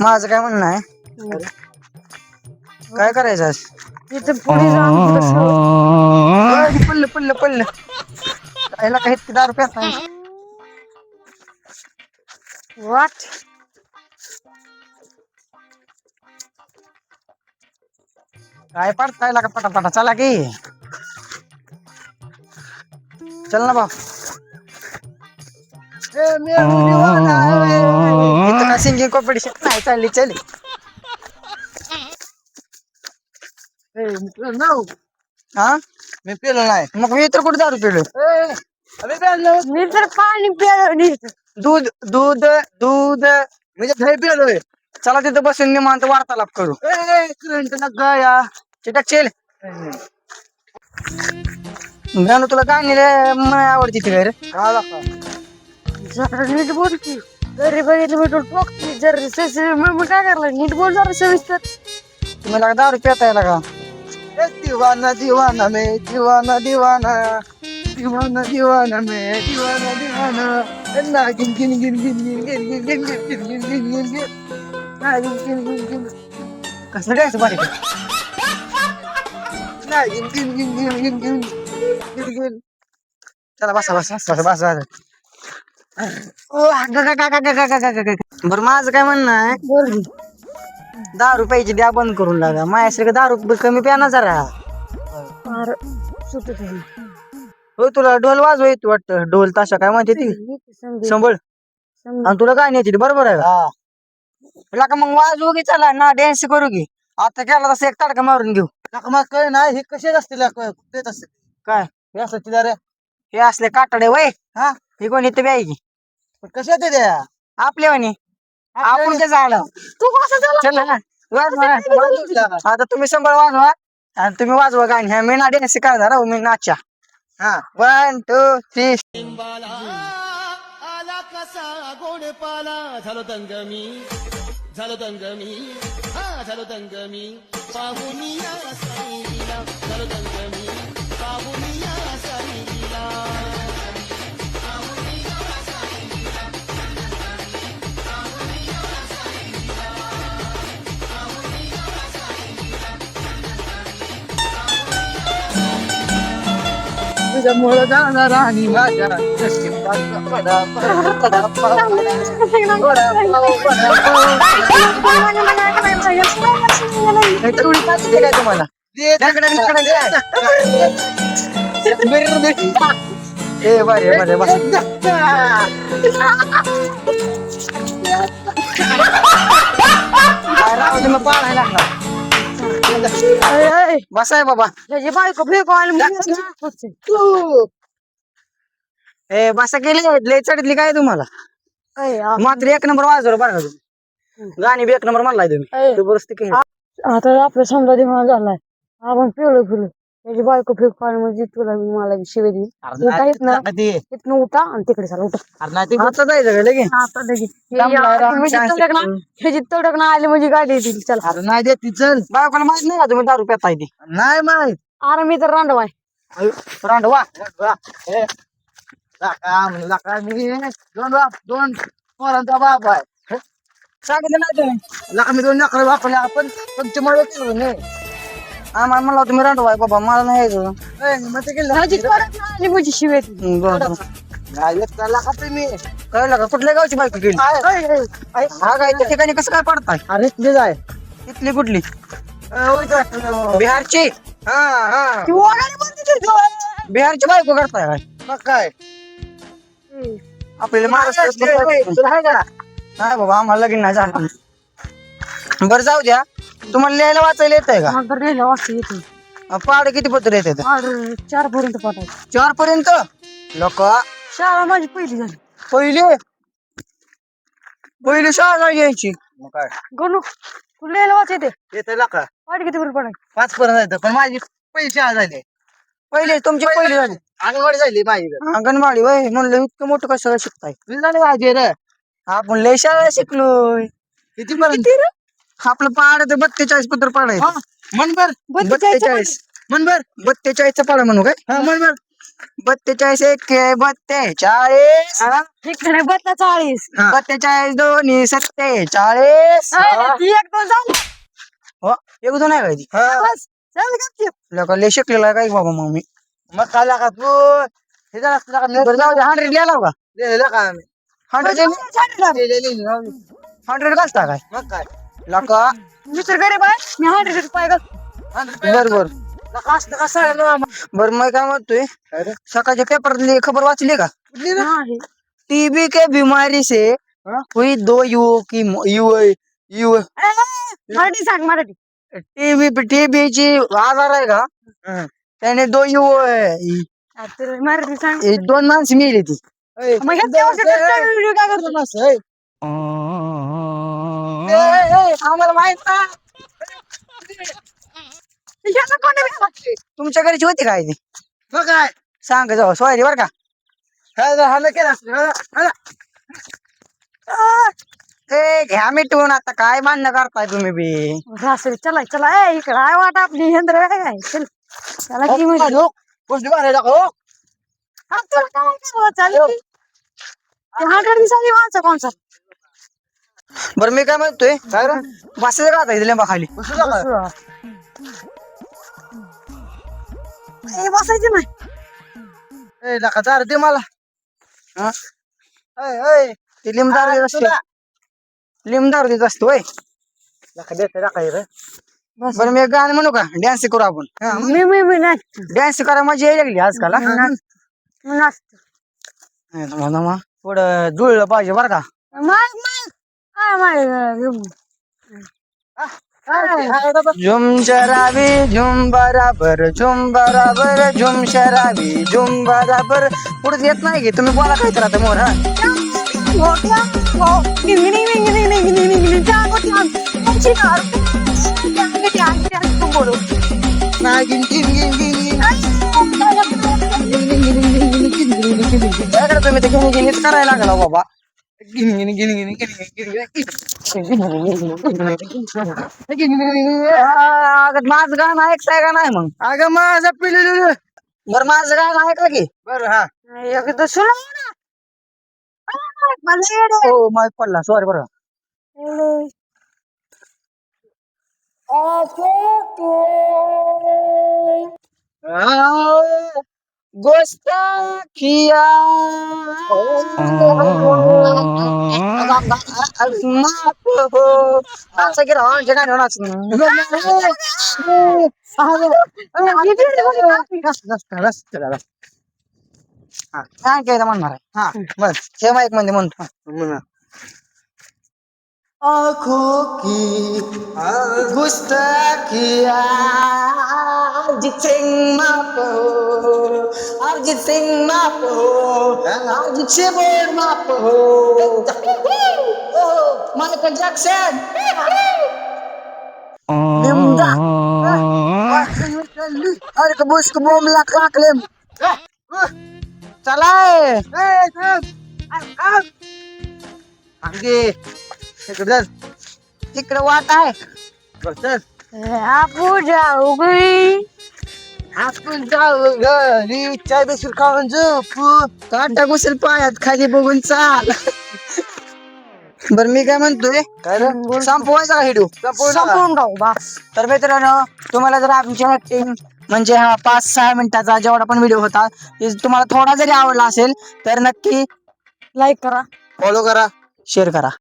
माझं काय म्हणणं आहे, काय करायचं आज? तिथं पुढे जाऊन पडलं पडलं पडलं खायला काही इतकी दारू प्यात नाही. वाट काय पडताय का पटापटा चला की. चल ना भाऊ. इथं का सिंगिंग कॉम्पिटिशन नाही चालली चल. हा मी पेलो नाही. मग मी तर कुठे दारू पिलो. मी तर पाणी प्यायला दूध दूध दूध म्हणजे दही पेलोय. चला तिथं बसून निवांत वार्तालाप करू. करंट नका या. चिटक चेल गाणं तुला गाणी लय आवडती ती रे. का लाका? जरा नीट बोल की. घरी बघितलं मी तुला टोकते जर मग काय करला नीट बोल जरा सविस्तर. तुम्हाला दारू पिता यायला का? दीवाना दीवाना में दीवाना दीवाना दीवाना दीवाना में दीवाना दीवाना ना गिन गिन गिन गिन गिन गिन गिन गिन गिन गिन गिन गिन गिन ना गिन गिन गिन गिन कसलं द्यायचं बारीक ना गिन गिन गिन गिन गिन गिन गिन गिन. चला बसा बसा बसा बसा. बरं माझं काय म्हणणं आहे, बोल दारू प्यायची द्या बंद करून लागा. माझ्यासारखं दारू कमी प्या ना जरा. फार सुटत आहे. हो तुला ढोल वाजवा येतो वाटतं. ढोल ताशा काय म्हणते ती समजेल. संबळ. आणि तुला गाणी येते बरोबर आहे का? हा तुला का मग वाजवू की चला ना डान्स करू की. आता केला तसं एक तडका मारून घेऊ. नका मग कळ नाही हे कसे असतील देत असते काय हे असं तिला रे. हे असले काटाडे वय हा हे कोणी इथे प्यायची कशा ते द्या आपल्या वाणी. आपण ते झालं तू कसं झाला? चल ना वाजवा. आता तुम्ही संबळ वाजवा आणि तुम्ही वाजवा गाणी. ह्या मी ना डान्स करणार हो मी नाचा. हा 1 2 3 आला कसा गोड पाला झालो दंगमी झालो दंगमी हा झालो दंगमी पाहुनिया साईला झालो दंगमी पाहुनिया साईला तुझ्यामुळे जाणार आणि माझ्या नशिबाचा पडा पडा पडा पडा तेवढी पाहिजे काय तुम्हाला? ए बरे बरे बस. राव तुम्ही पाळायला लागला. बसाय बाबा. त्याची बायको फेको ए बसा गेले लय चढतली काय तुम्हाला? मात्र एक नंबर वाजवर बरं का तुम्ही. गाणी बी एक नंबर म्हणलाय तुम्ही. दुरुस्ती आता आपला समजा दिमाग झालाय. आपण पिवळं फिरलो त्याची बायको फेको म्हणजे तुला मला शिवे देईल. उठा इथनं इथनं उठा आणि तिकडे चला उठा. आता जायचं का लगे? आता ह्याची तडक ना आली म्हणजे गाडी येतील. चला अरे नाही देत ती चल. बायकोला माहित नाही का तुम्ही दारू पिताय ती? नाही माहित. अरे मी तर रांडवाय. रांडवा लाका मी दोन पोरांचा बाप आहे. सांगितलं नाही तुम्ही. लाका मी 2 नकर वापरले आपण पंचमळ केलो नाही. आम्हाला म्हणला तुम्ही रांडवाय बाबा मला नाही यायचं. मग ते केलं ह्याची तडक ना आली म्हणजे शिवे देईल. बरं नाही लाका तुम्ही कळलं का कुठल्या गावची बायको केली? हा काय त्या ठिकाणी कसं काय पडताय? अरे ते जाय इथली कुठली? बिहारची. हा हा ती ओरडायला बोलते ती. बिहारची बायको करताय काय? मग काय आपल्याला महाराष्ट्रात तुला आहे का? नाही बाबा आम्हाला लगीन नाही झालं. बरं जाऊ द्या. तुम्हाला लिहायला वाचायला येत आहे का? मला तर लिहिलं वाटतं येते. पाड किती पत्र येते? 4 पर्यंत पाठायचं. 4 पर्यंत. लोक शाळा माझी पहिली झाली. पहिली शाळा यायची. मग काय गणू तू लिहायला वाचायते येते लाका पाठ किती पर्यंत पडायचं? 5 पर्यंत जायचं पण माझी पैसे झाले. पहिली तुमची पहिली झाली अंगणवाडी झाली माझी. अंगणवाडी वय म्हणलं इतकं मोठं कशाला शिकताय? मी झाली माझी रे. आपण लय शाळा शिकलोय. किती पर्यंत? आपलं पाड ते 42 पत्र पाडायचं. मन बर 42 मन बर 42 पाडा म्हणू काय? हा मन बर 42 एके 42 इकडे 42. 42 दोन्ही 47. ती एक दोन झाली. हो एक दोन आहे काय ती बस, झालं का ते? लोक लय शिकलेला आहे काय बाबा मग मी मग काय लागा तू हे जरा असं लागा बरं जाऊ दे 100 लिहिला का लिहिलं का आम्ही 100 100 घालता काय मग काय लका मी तर गरीब आहे, मी 100 रुपये घालतो. बर बर असं कसं आहे ना बर मग काय म्हणतोय सकाळच्या पेपरातली खबर वाचली का नाही. टीबी के बीमारी से हुई 2 युवकों की मराठी सांग मराठी. टीबी ची आजार आहे का त्याने 2 मराठी सांग. 2 माणसं मेली ती मग ह्या व्हिडिओ काय करतो? आम्हाला माहित ना ह्याला कोणी भेटला? तुमच्या घरची होती काय ती मग काय सांग जाऊ सॉरी बर का हा केलं असतं ए घ्या मिटवून आता काय मान्य करताय तुम्ही बी रासरी चला चला ए इकडे आहे वाट आपली हेंद्र काय चल चला की म्हणजे गोष्टी मारायला हो हा, तुला काय करावं? चालेल की. ते 100 दिवसाची माणसं कोणचा बरं मी काय म्हणतोय काय रे बसायचं का आता इथे लिंबा खाली बसू नका बसायची नाही. ए नका चार दे मला हा? ए ते लिमदार देत असते लिमदार देत असतो होय नका देते नका रे बस. बरं मी एक गाणं म्हणू का डान्स करू आपण मी नाचतो. डान्स करा मजा यायला लागली आजकाल हा? मी नाचतो. नाही तर म्हणा मग थोडं जुळलं पाहिजे बरं का माय झुम शराबी झुम बराबर झुम शराबी झुम बराबर पुढे येत नाही की तुम्ही बोला काय तर आता मोर हा गिन गिन गिन गिन त्याकडे तुम्ही ते घेऊन घेणीच करायला लागला बाबा गिन गिन गिन गिन अगं माझं गाणं ऐकताय का नाही मग अगं माझा पिलेलं बरं माझं गाणं ऐकलं की बरं हा एकदा सुना मला येडे. हो माहित पडला सॉरी बरं गोष्ट किया माफ हो असं की राव जगाने होणारच काय काय म्हणणार आहे हा बस हे माईक मध्ये म्हणतो आँखों की गुस्ताखिया अरिजीत सिंह माफ हो अरिजीत सिंह माफ हो अरिजीत सिंह माफ हो माइकल जैक्सन लिमदा अरे कबूस को बोम लाख लेम चला तिकडे वाट आहे आपण जाऊ गई आपण जाऊ घरी चाय बिस्किट खाऊन झोपू काटा घुसेल पायात खाली बघून चाल बर मी काय म्हणतोय संपवायचा का व्हिडिओ संपून जाऊ बस. तर मित्रांनो तुम्हाला जर आमची ऍक्टिंग म्हणजे हा 5-6 मिनिटाचा जेवढा पण व्हिडिओ होता ते तुम्हाला थोडा जरी आवडला असेल तर नक्की लाईक करा फॉलो करा शेअर करा